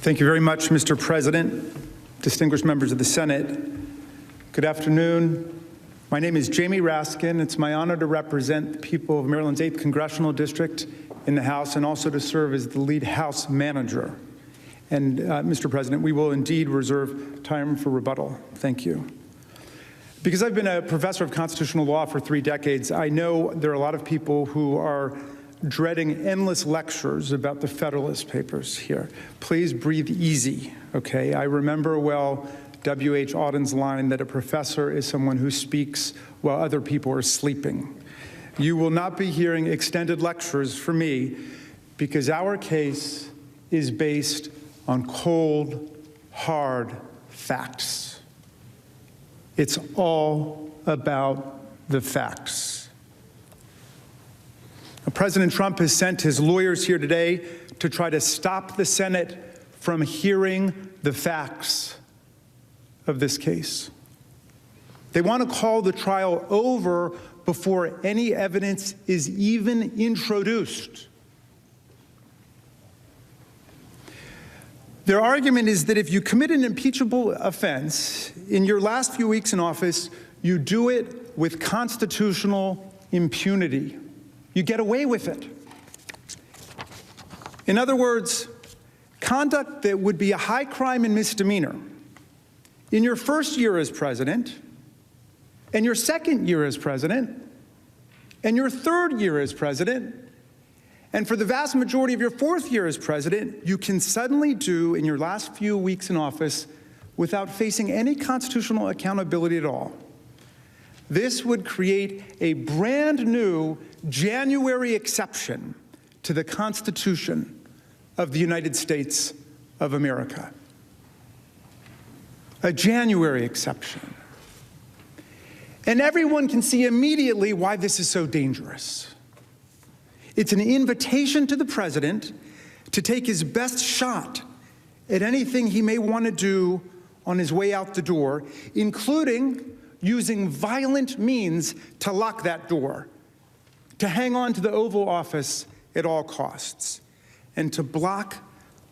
Thank you very much, Mr. President, distinguished members of the Senate. Good afternoon. My name is Jamie Raskin. It's my honor to represent the people of Maryland's 8th Congressional District in the House and also to serve as the lead House manager. And Mr. President, we will indeed reserve time for rebuttal. Thank you. Because I've been a professor of constitutional law for 3 decades, I know there are a lot of people who are dreading endless lectures about the Federalist Papers here. Please breathe easy, okay? I remember well W.H. Auden's line that a professor is someone who speaks while other people are sleeping. You will not be hearing extended lectures from me because our case is based on cold, hard facts. It's all about the facts. President Trump has sent his lawyers here today to try to stop the Senate from hearing the facts of this case. They want to call the trial over before any evidence is even introduced. Their argument is that if you commit an impeachable offense in your last few weeks in office, you do it with constitutional impunity. You get away with it. In other words, conduct that would be a high crime and misdemeanor in your first year as president, and your second year as president, and your third year as president, and for the vast majority of your fourth year as president, you can suddenly do in your last few weeks in office without facing any constitutional accountability at all. This would create a brand new January exception to the Constitution of the United States of America. A January exception. And everyone can see immediately why this is so dangerous. It's an invitation to the president to take his best shot at anything he may want to do on his way out the door, including using violent means to lock that door, to hang on to the Oval Office at all costs, and to block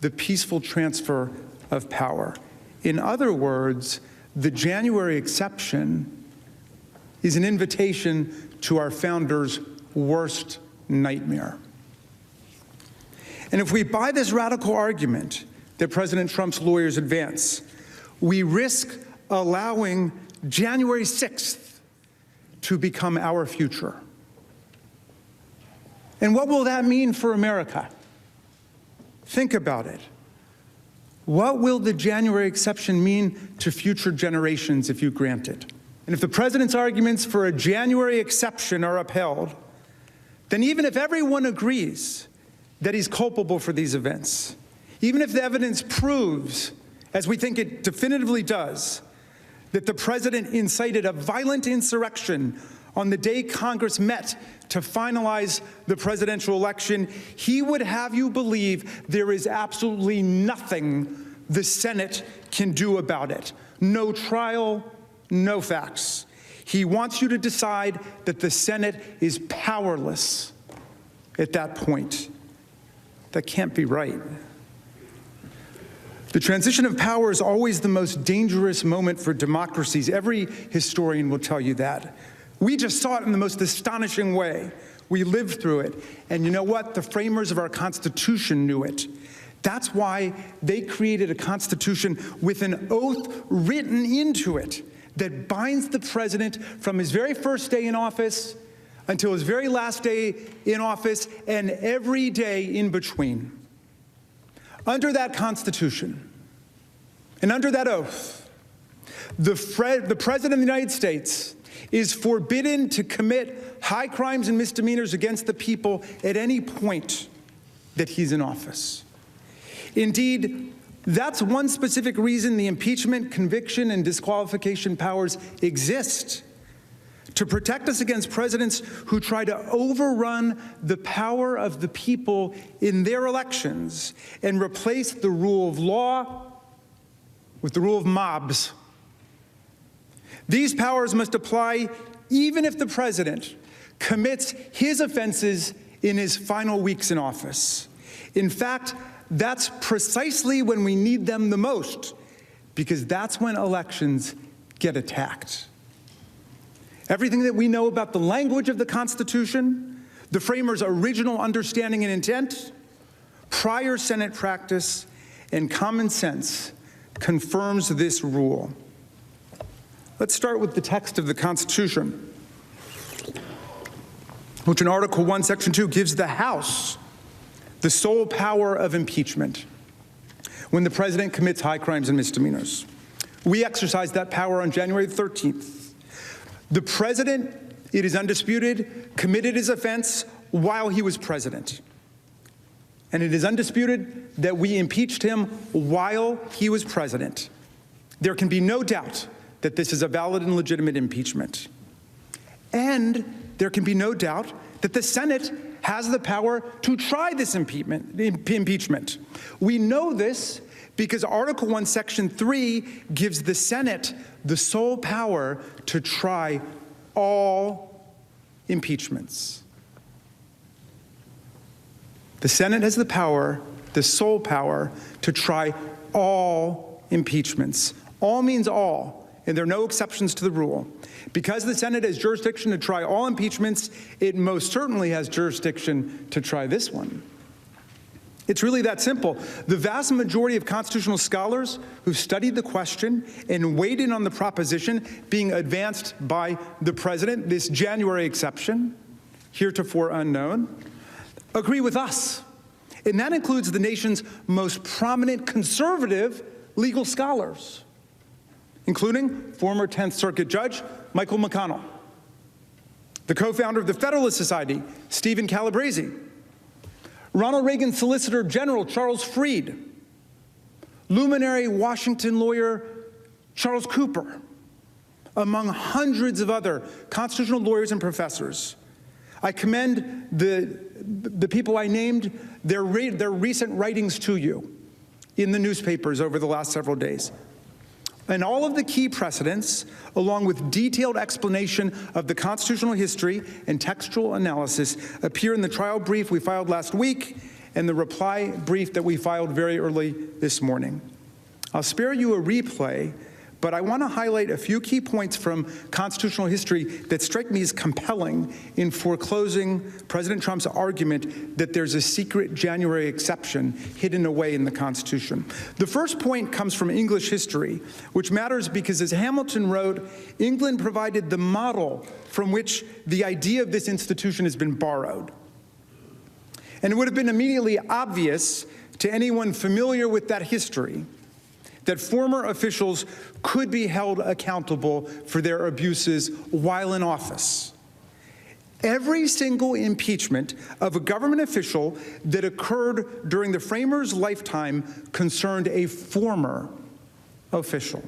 the peaceful transfer of power. In other words, the January exception is an invitation to our founders' worst nightmare. And if we buy this radical argument that President Trump's lawyers advance, we risk allowing January 6th to become our future. And what will that mean for America? Think about it. What will the January exception mean to future generations if you grant it? And if the president's arguments for a January exception are upheld, then even if everyone agrees that he's culpable for these events, even if the evidence proves, as we think it definitively does, that the president incited a violent insurrection on the day Congress met to finalize the presidential election, he would have you believe there is absolutely nothing the Senate can do about it. No trial, no facts. He wants you to decide that the Senate is powerless at that point. That can't be right. The transition of power is always the most dangerous moment for democracies. Every historian will tell you that. We just saw it in the most astonishing way. We lived through it. And you know what? The framers of our Constitution knew it. That's why they created a Constitution with an oath written into it that binds the president from his very first day in office until his very last day in office and every day in between. Under that Constitution and under that oath, the President of the United States is forbidden to commit high crimes and misdemeanors against the people at any point that he's in office. Indeed, that's one specific reason the impeachment, conviction, and disqualification powers exist, to protect us against presidents who try to overrun the power of the people in their elections and replace the rule of law with the rule of mobs. These powers must apply even if the president commits his offenses in his final weeks in office. In fact, that's precisely when we need them the most, because that's when elections get attacked. Everything that we know about the language of the Constitution, the framers' original understanding and intent, prior Senate practice, and common sense confirms this rule. Let's start with the text of the Constitution, which in Article 1, Section 2 gives the House the sole power of impeachment when the president commits high crimes and misdemeanors. We exercised that power on January 13th. The president, it is undisputed, committed his offense while he was president. And it is undisputed that we impeached him while he was president. There can be no doubt that this is a valid and legitimate impeachment. And there can be no doubt that the Senate has the power to try this impeachment. We know this because Article 1, Section 3 gives the Senate the sole power to try all impeachments. The Senate has the power, the sole power, to try all impeachments. All means all, and there are no exceptions to the rule. Because the Senate has jurisdiction to try all impeachments, it most certainly has jurisdiction to try this one. It's really that simple. The vast majority of constitutional scholars who've studied the question and weighed in on the proposition being advanced by the president, this January exception, heretofore unknown, agree with us. And that includes the nation's most prominent conservative legal scholars, including former 10th Circuit Judge Michael McConnell, the co-founder of the Federalist Society, Stephen Calabresi, Ronald Reagan Solicitor General Charles Freed, luminary Washington lawyer Charles Cooper, among hundreds of other constitutional lawyers and professors. I commend the people I named, their recent writings to you in the newspapers over the last several days. And all of the key precedents, along with detailed explanation of the constitutional history and textual analysis, appear in the trial brief we filed last week and the reply brief that we filed very early this morning. I'll spare you a replay, but I want to highlight a few key points from constitutional history that strike me as compelling in foreclosing President Trump's argument that there's a secret January exception hidden away in the Constitution. The first point comes from English history, which matters because, as Hamilton wrote, England provided the model from which the idea of this institution has been borrowed. And it would have been immediately obvious to anyone familiar with that history that former officials could be held accountable for their abuses while in office. Every single impeachment of a government official that occurred during the framers' lifetime concerned a former official.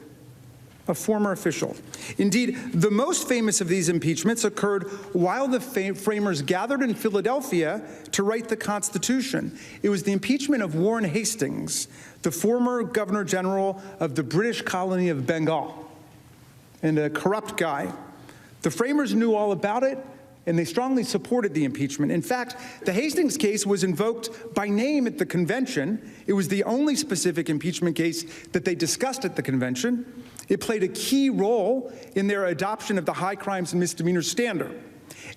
A former official. Indeed, the most famous of these impeachments occurred while the framers gathered in Philadelphia to write the Constitution. It was the impeachment of Warren Hastings, the former Governor General of the British colony of Bengal, and a corrupt guy. The framers knew all about it, and they strongly supported the impeachment. In fact, the Hastings case was invoked by name at the convention. It was the only specific impeachment case that they discussed at the convention. It played a key role in their adoption of the high crimes and misdemeanors standard.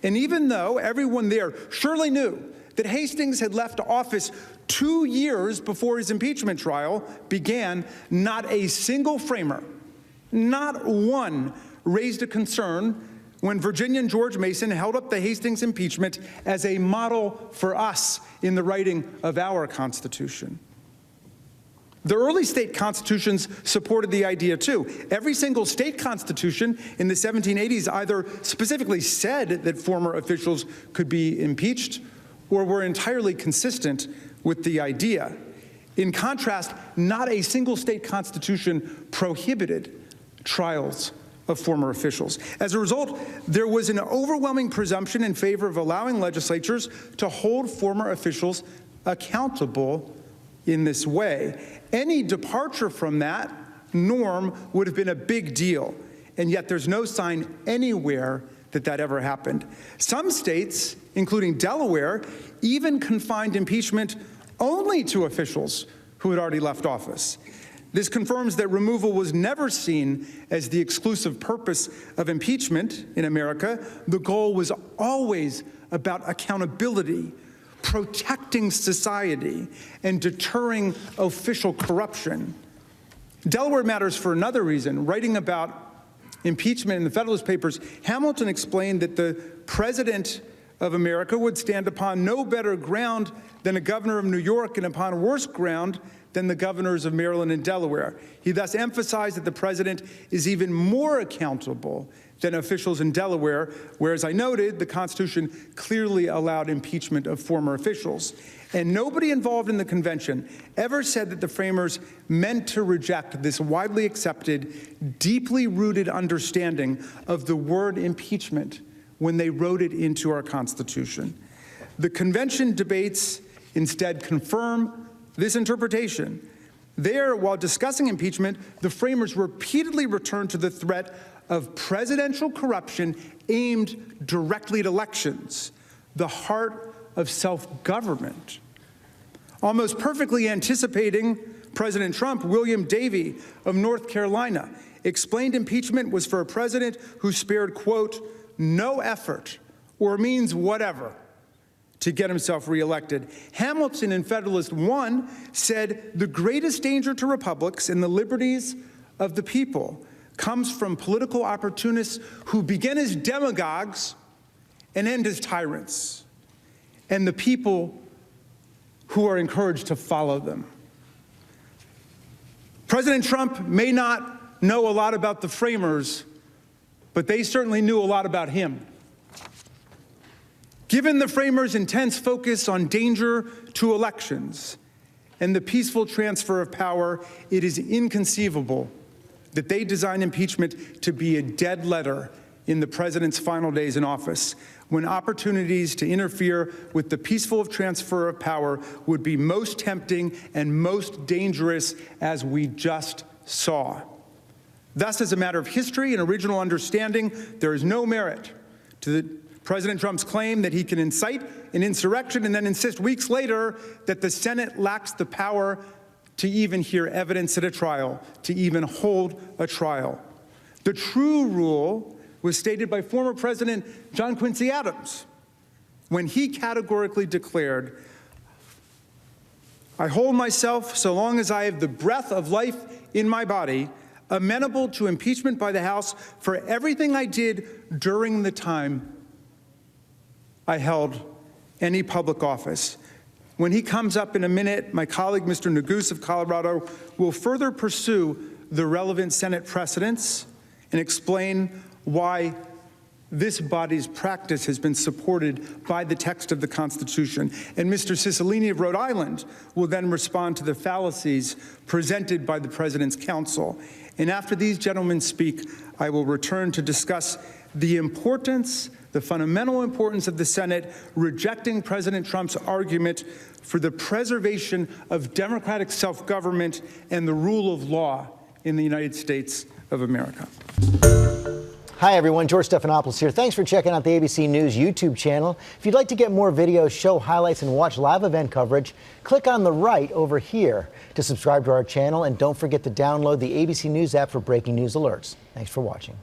And even though everyone there surely knew that Hastings had left office 2 years before his impeachment trial began, not a single framer, not one, raised a concern when Virginian George Mason held up the Hastings impeachment as a model for us in the writing of our Constitution. The early state constitutions supported the idea too. Every single state constitution in the 1780s either specifically said that former officials could be impeached or were entirely consistent with the idea. In contrast, not a single state constitution prohibited trials of former officials. As a result, there was an overwhelming presumption in favor of allowing legislatures to hold former officials accountable in this way. Any departure from that norm would have been a big deal, and yet there's no sign anywhere that that ever happened. Some states, including Delaware, even confined impeachment only to officials who had already left office. This confirms that removal was never seen as the exclusive purpose of impeachment in America. The goal was always about accountability, protecting society, and deterring official corruption. Delaware matters for another reason. Writing about impeachment in the Federalist Papers, Hamilton explained that the President of America would stand upon no better ground than a governor of New York and upon worse ground than the governors of Maryland and Delaware. He thus emphasized that the president is even more accountable than officials in Delaware, where, as I noted, the Constitution clearly allowed impeachment of former officials. And nobody involved in the convention ever said that the framers meant to reject this widely accepted, deeply rooted understanding of the word impeachment when they wrote it into our Constitution. The convention debates instead confirm this interpretation. There, while discussing impeachment, the framers repeatedly returned to the threat of presidential corruption aimed directly at elections, the heart of self-government. Almost perfectly anticipating President Trump, William Davey of North Carolina explained impeachment was for a president who spared, quote, no effort or means whatever to get himself reelected. Hamilton in Federalist 1 said the greatest danger to republics and the liberties of the people comes from political opportunists who begin as demagogues and end as tyrants, and the people who are encouraged to follow them. President Trump may not know a lot about the framers, but they certainly knew a lot about him. Given the framers' intense focus on danger to elections and the peaceful transfer of power, it is inconceivable that they designed impeachment to be a dead letter in the president's final days in office, when opportunities to interfere with the peaceful transfer of power would be most tempting and most dangerous, as we just saw. Thus, as a matter of history and original understanding, there is no merit to President Trump's claim that he can incite an insurrection and then insist weeks later that the Senate lacks the power to even hear evidence at a trial, to even hold a trial. The true rule was stated by former President John Quincy Adams when he categorically declared, I hold myself, so long as I have the breath of life in my body, amenable to impeachment by the House for everything I did during the time I held any public office. When he comes up in a minute, my colleague, Mr. Neguse of Colorado, will further pursue the relevant Senate precedents and explain why this body's practice has been supported by the text of the Constitution. And Mr. Cicilline of Rhode Island will then respond to the fallacies presented by the President's counsel. And after these gentlemen speak, I will return to discuss the importance, the fundamental importance of the Senate rejecting President Trump's argument for the preservation of democratic self-government and the rule of law in the United States of America. Hi, everyone. George Stephanopoulos here. Thanks for checking out the ABC News YouTube channel. If you'd like to get more videos, show highlights, and watch live event coverage, click on the right over here to subscribe to our channel. And don't forget to download the ABC News app for breaking news alerts. Thanks for watching.